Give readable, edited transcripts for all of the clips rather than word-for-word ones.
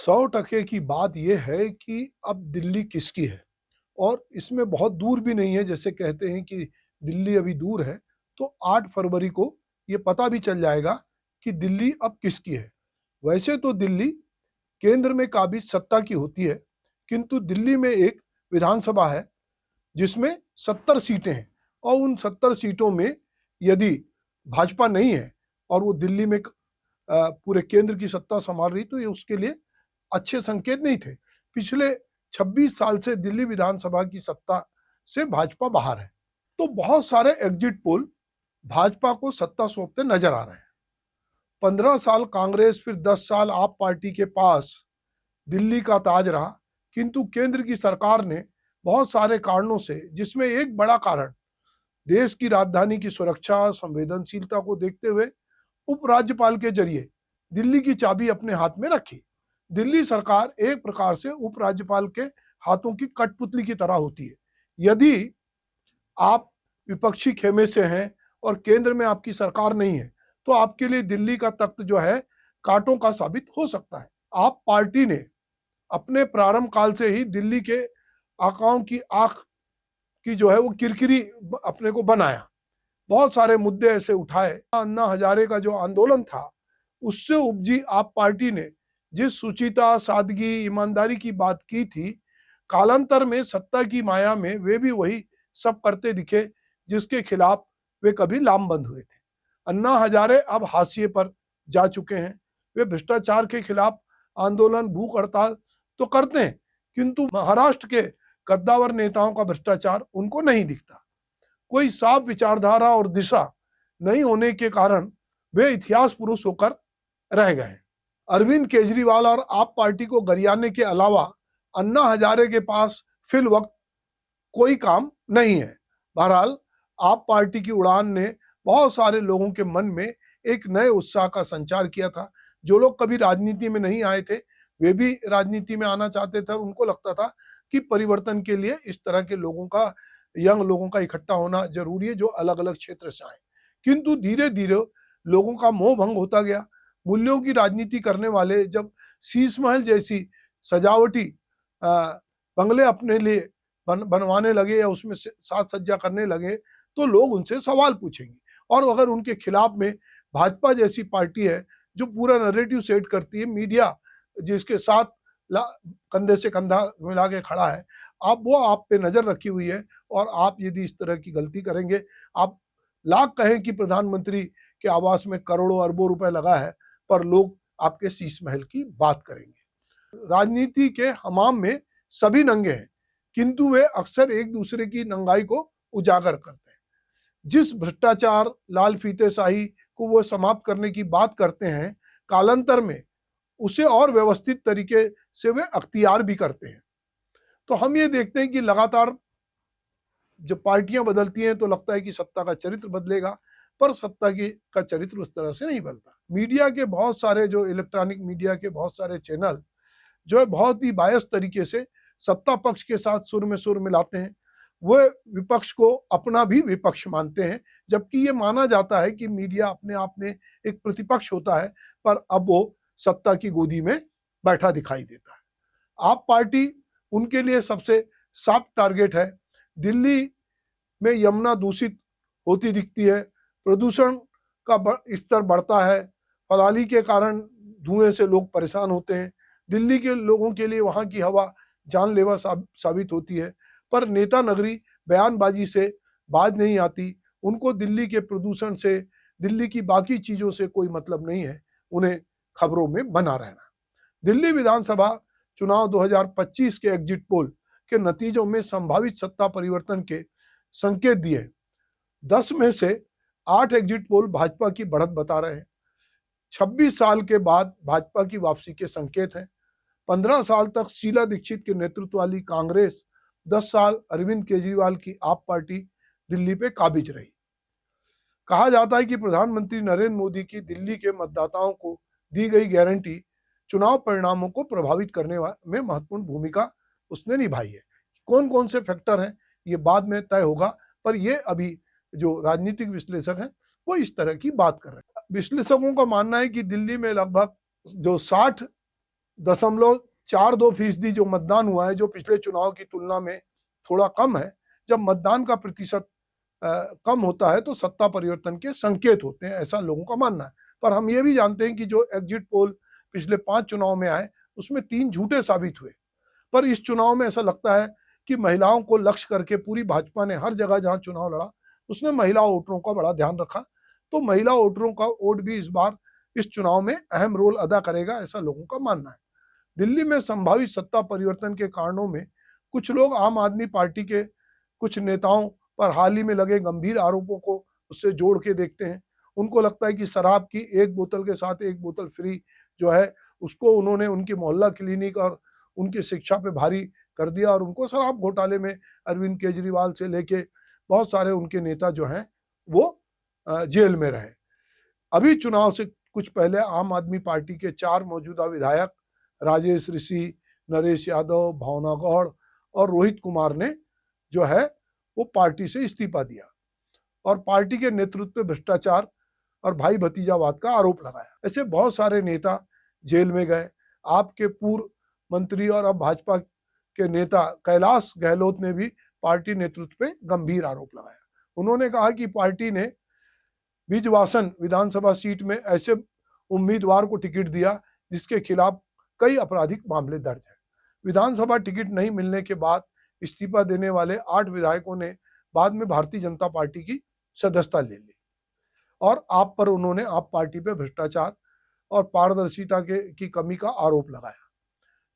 100% की बात यह है कि अब दिल्ली किसकी है। और इसमें बहुत दूर भी नहीं है। जैसे कहते हैं कि दिल्ली अभी दूर है, तो 8 फरवरी को ये पता भी चल जाएगा कि दिल्ली अब किसकी है। वैसे तो दिल्ली केंद्र में काबिज सत्ता की होती है, किंतु दिल्ली में एक विधानसभा है जिसमें 70 सीटें हैं, और उन 70 सीटों में यदि भाजपा नहीं है और वो दिल्ली में पूरे केंद्र की सत्ता संभाल रही, तो ये उसके लिए अच्छे संकेत नहीं थे। पिछले 26 साल से दिल्ली विधानसभा की सत्ता से भाजपा बाहर है, तो बहुत सारे एग्जिट पोल भाजपा को सत्ता सौंपते नजर आ रहे हैं। 15 साल कांग्रेस, फिर 10 साल आप पार्टी के पास दिल्ली का ताज रहा, किंतु केंद्र की सरकार ने बहुत सारे कारणों से, जिसमें एक बड़ा कारण देश की राजधानी की सुरक्षा संवेदनशीलता को देखते हुए उपराज्यपाल के जरिए दिल्ली की चाबी अपने हाथ में रखी। दिल्ली सरकार एक प्रकार से उपराज्यपाल के हाथों की कठपुतली की तरह होती है। यदि आप विपक्षी खेमे से हैं और केंद्र में आपकी सरकार नहीं है, तो आपके लिए दिल्ली का तख्त जो है कांटों का साबित हो सकता है। आप पार्टी ने अपने प्रारंभ काल से ही दिल्ली के आकाओं की आंख की जो है वो किरकिरी अपने को बनाया। बहुत सारे मुद्दे ऐसे उठाए। अन्ना हजारे का जो आंदोलन था, उससे उपजी आप पार्टी ने जिस सुचिता, सादगी, ईमानदारी की बात की थी, कालांतर में सत्ता की माया में वे भी वही सब करते दिखे जिसके खिलाफ वे कभी लामबंद हुए थे। अन्ना हजारे अब हाशिए पर जा चुके हैं। वे भ्रष्टाचार के खिलाफ आंदोलन, भूख हड़ताल तो करते हैं, किंतु महाराष्ट्र के कद्दावर नेताओं का भ्रष्टाचार उनको नहीं दिखता। कोई साफ विचारधारा और दिशा नहीं होने के कारण वे इतिहास पुरुष होकर रह गए। अरविंद केजरीवाल और आप पार्टी को गरियाने के अलावा अन्ना हजारे के पास फिल वक्त कोई काम नहीं है। बहरहाल आप पार्टी की उड़ान ने बहुत सारे लोगों के मन में एक नए उत्साह का संचार किया था। जो लोग कभी राजनीति में नहीं आए थे, वे भी राजनीति में आना चाहते थे, और उनको लगता था कि परिवर्तन के लिए इस तरह के लोगों का, यंग लोगों का इकट्ठा होना जरूरी है, जो अलग अलग क्षेत्र से आए। किंतु धीरे धीरे लोगों का मोह भंग होता गया। मूल्यों की राजनीति करने वाले जब शीश महल जैसी सजावटी बंगले अपने लिए बनवाने लगे या उसमें साज सज्जा करने लगे, तो लोग उनसे सवाल पूछेंगे। और अगर उनके खिलाफ में भाजपा जैसी पार्टी है जो पूरा नैरेटिव सेट करती है, मीडिया जिसके साथ कंधे से कंधा मिला के खड़ा है, वो आप पे नजर रखी हुई है, और आप यदि इस तरह की गलती करेंगे, आप लाख कहें कि प्रधानमंत्री के आवास में करोड़ों अरबों रुपए लगा है, पर लोग आपके शीश महल की बात करेंगे। राजनीति के हमाम में सभी नंगे हैं, किंतु वे अक्सर एक दूसरे की नंगाई को उजागर करते हैं। जिस भ्रष्टाचार, लाल फीतेशाही को वो समाप्त करने की बात करते हैं, कालांतर में उसे और व्यवस्थित तरीके से वे अख्तियार भी करते हैं। तो हम ये देखते हैं कि लगातार जब पार्टियां बदलती हैं तो लगता है कि सत्ता का चरित्र बदलेगा, पर सत्ता का चरित्र उस तरह से नहीं बदलता। मीडिया के बहुत सारे, जो इलेक्ट्रॉनिक मीडिया के बहुत सारे चैनल जो है बहुत ही बायस तरीके से सत्ता पक्ष के साथ सुर में सुर मिलाते हैं। वो विपक्ष को अपना भी विपक्ष मानते हैं, जबकि ये माना जाता है कि मीडिया अपने आप में एक प्रतिपक्ष होता है, पर अब वो सत्ता की गोदी में बैठा दिखाई देता है। आप पार्टी उनके लिए सबसे सॉफ्ट टारगेट है। दिल्ली में यमुना दूषित होती दिखती है, प्रदूषण का स्तर बढ़ता है, पराली के कारण धुएं से लोग परेशान होते हैं। दिल्ली के लोगों के लिए वहां की हवा जानलेवा साबित होती है, पर नेता नगरी बयानबाजी से बाज नहीं आती। उनको दिल्ली के प्रदूषण से, दिल्ली की बाकी चीजों से कोई मतलब नहीं है, उन्हें खबरों में बना रहना। दिल्ली विधानसभा चुनाव 2025 के एग्जिट पोल के नतीजों में संभावित सत्ता परिवर्तन के संकेत दिए। 10 में से 8 एग्जिट पोल भाजपा की बढ़त बता रहे हैं। 26 साल के बाद भाजपा की वापसी के संकेत हैं। 15 साल तक शीला दीक्षित के नेतृत्व वाली कांग्रेस, 10 साल अरविंद केजरीवाल की आप पार्टी दिल्ली पे काबिज रही। कहा जाता है कि प्रधानमंत्री नरेंद्र मोदी की दिल्ली के मतदाताओं को दी गई गारंटी चुनाव परिणामों को प्रभावित करने में महत्वपूर्ण भूमिका उसने निभाई है। कौन कौन से फैक्टर हैं ये बाद में तय होगा, पर ये अभी जो राजनीतिक विश्लेषक हैं वो इस तरह की बात कर रहे हैं। विश्लेषकों का मानना है कि दिल्ली में लगभग जो 60 0.42% जो मतदान हुआ है, जो पिछले चुनाव की तुलना में थोड़ा कम है। जब मतदान का प्रतिशत कम होता है तो सत्ता परिवर्तन के संकेत होते हैं, ऐसा लोगों का मानना है। पर हम ये भी जानते हैं कि जो एग्जिट पोल पिछले 5 चुनाव में आए उसमें 3 झूठे साबित हुए। पर इस चुनाव में ऐसा लगता है कि महिलाओं को लक्ष्य करके पूरी भाजपा ने हर जगह जहां चुनाव लड़ा उसने महिला वोटरों का बड़ा ध्यान रखा। तो महिला वोटरों का वोट भी इस बार इस चुनाव में अहम रोल अदा करेगा, ऐसा लोगों का मानना है। दिल्ली में संभावित सत्ता परिवर्तन के कारणों में कुछ लोग आम आदमी पार्टी के कुछ नेताओं पर हाल ही में लगे गंभीर आरोपों को उससे जोड़ के देखते हैं। उनको लगता है कि शराब की एक बोतल के साथ एक बोतल फ्री जो है उसको उन्होंने उनकी मोहल्ला क्लिनिक और उनकी शिक्षा पे भारी कर दिया और उनको शराब घोटाले में अरविंद केजरीवाल से लेके बहुत सारे उनके नेता जो हैं वो जेल में रहे। अभी चुनाव से कुछ पहले आम आदमी पार्टी के 4 मौजूदा विधायक राजेश ऋषि, नरेश यादव, भावना गौड़ और रोहित कुमार ने जो है वो पार्टी से इस्तीफा दिया और पार्टी के नेतृत्व पे भ्रष्टाचार और भाई भतीजावाद का आरोप लगाया। ऐसे बहुत सारे नेता जेल में गए। आपके पूर्व मंत्री और अब भाजपा के नेता कैलाश गहलोत ने भी पार्टी नेतृत्व पे गंभीर आरोप लगाया। उन्होंने कहा कि पार्टी ने बिजवासन विधानसभा सीट में ऐसे उम्मीदवार को टिकट दिया जिसके खिलाफ कई आपराधिक मामले दर्ज है। विधानसभा टिकट नहीं मिलने के बाद इस्तीफा देने वाले 8 विधायकों ने बाद में भारतीय जनता पार्टी की सदस्यता ले ली और आप पर उन्होंने आप पार्टी पे भ्रष्टाचार और पारदर्शिता की कमी का आरोप लगाया।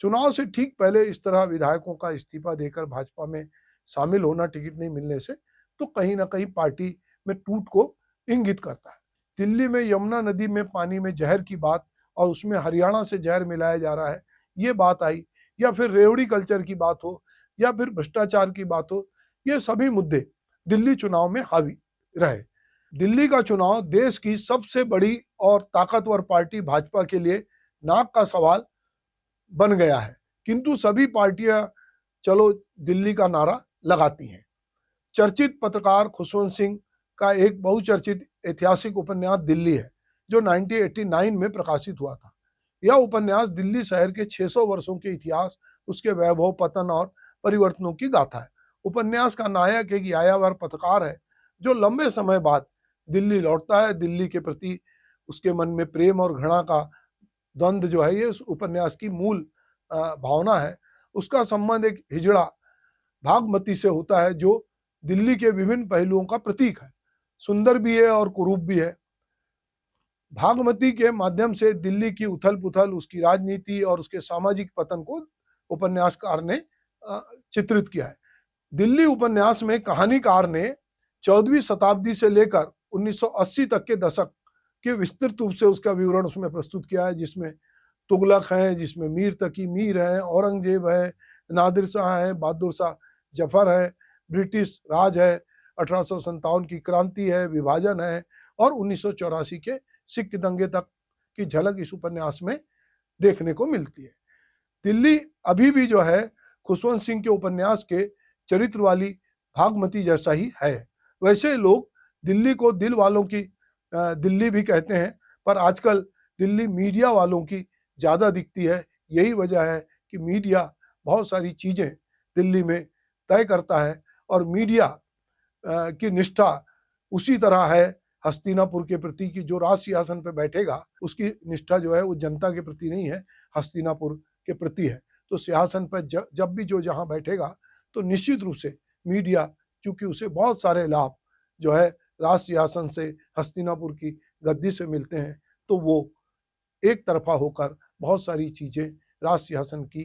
चुनाव से ठीक पहले इस तरह विधायकों का इस्तीफा देकर भाजपा में शामिल होना टिकट नहीं मिलने से तो कहीं ना कहीं पार्टी में टूट को इंगित करता है। दिल्ली में यमुना नदी में पानी में जहर की बात और उसमें हरियाणा से जहर मिलाया जा रहा है, ये बात आई, या फिर रेवड़ी कल्चर की बात हो या फिर भ्रष्टाचार की बात हो, ये सभी मुद्दे दिल्ली चुनाव में हावी रहे। दिल्ली का चुनाव देश की सबसे बड़ी और ताकतवर पार्टी भाजपा के लिए नाक का सवाल बन गया है, किंतु सभी पार्टियां चलो दिल्ली का नारा लगाती हैं। चर्चित पत्रकार खुशवंत सिंह का एक बहुचर्चित ऐतिहासिक उपन्यास दिल्ली है जो 1989 में प्रकाशित हुआ था। यह उपन्यास दिल्ली शहर के 600 वर्षों के इतिहास, उसके वैभव, पतन और परिवर्तनों की गाथा है। उपन्यास का नायक एक यायावर पत्रकार है जो लंबे समय बाद दिल्ली लौटता है। दिल्ली के प्रति उसके मन में प्रेम और घृणा का द्वंद्व जो है ये उस उपन्यास की मूल भावना है। उसका संबंध एक हिजड़ा भागमती से होता है जो दिल्ली के विभिन्न पहलुओं का प्रतीक है, सुंदर भी है और कुरूप भी है। भागमती के माध्यम से दिल्ली की उथल पुथल, उसकी राजनीति और उसके सामाजिक पतन को उपन्यासकार ने चित्रित किया है। दिल्ली उपन्यास में कहानीकार ने 14वीं शताब्दी से लेकर 1980 तक के दशक के विस्तृत रूप से उसका विवरण उसमें प्रस्तुत किया है, जिसमें तुगलक है, जिसमें मीर तकी मीर है, औरंगजेब है, नादिर शाह है, बहादुर शाह जफर है, ब्रिटिश राज है, 1857 की क्रांति है, विभाजन है और 1984 के सिख दंगे तक की झलक इस उपन्यास में देखने को मिलती है। दिल्ली अभी भी जो है खुशवंत सिंह के उपन्यास के चरित्र वाली भागमती जैसा ही है। वैसे लोग दिल्ली को दिल वालों की दिल्ली भी कहते हैं, पर आजकल दिल्ली मीडिया वालों की ज़्यादा दिखती है। यही वजह है कि मीडिया बहुत सारी चीज़ें दिल्ली में तय करता है और मीडिया की निष्ठा उसी तरह है हस्तिनापुर के प्रति की जो राज सिंहासन पर बैठेगा उसकी निष्ठा जो है वो जनता के प्रति नहीं है, हस्तिनापुर के प्रति है। तो सिंहासन पर जब भी जो जहाँ बैठेगा तो निश्चित रूप से मीडिया, चूंकि उसे बहुत सारे लाभ जो है राज सिंहासन से हस्तिनापुर की गद्दी से मिलते हैं, तो वो एक तरफा होकर बहुत सारी चीज़ें राज सिंहासन की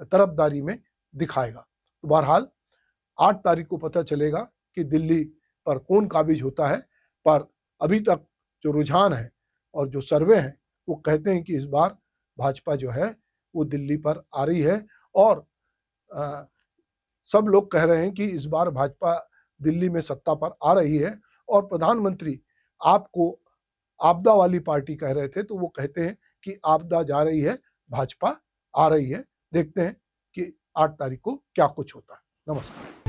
तरफदारी में दिखाएगा। तो बहरहाल 8 तारीख को पता चलेगा कि दिल्ली पर कौन काबिज होता है, पर अभी तक जो रुझान है और जो सर्वे हैं वो कहते हैं कि इस बार भाजपा जो है वो दिल्ली पर आ रही है और सब लोग कह रहे हैं कि इस बार भाजपा दिल्ली में सत्ता पर आ रही है। और प्रधानमंत्री आपको आपदा वाली पार्टी कह रहे थे, तो वो कहते हैं कि आपदा जा रही है, भाजपा आ रही है। देखते हैं कि 8 तारीख को क्या कुछ होता है। नमस्कार।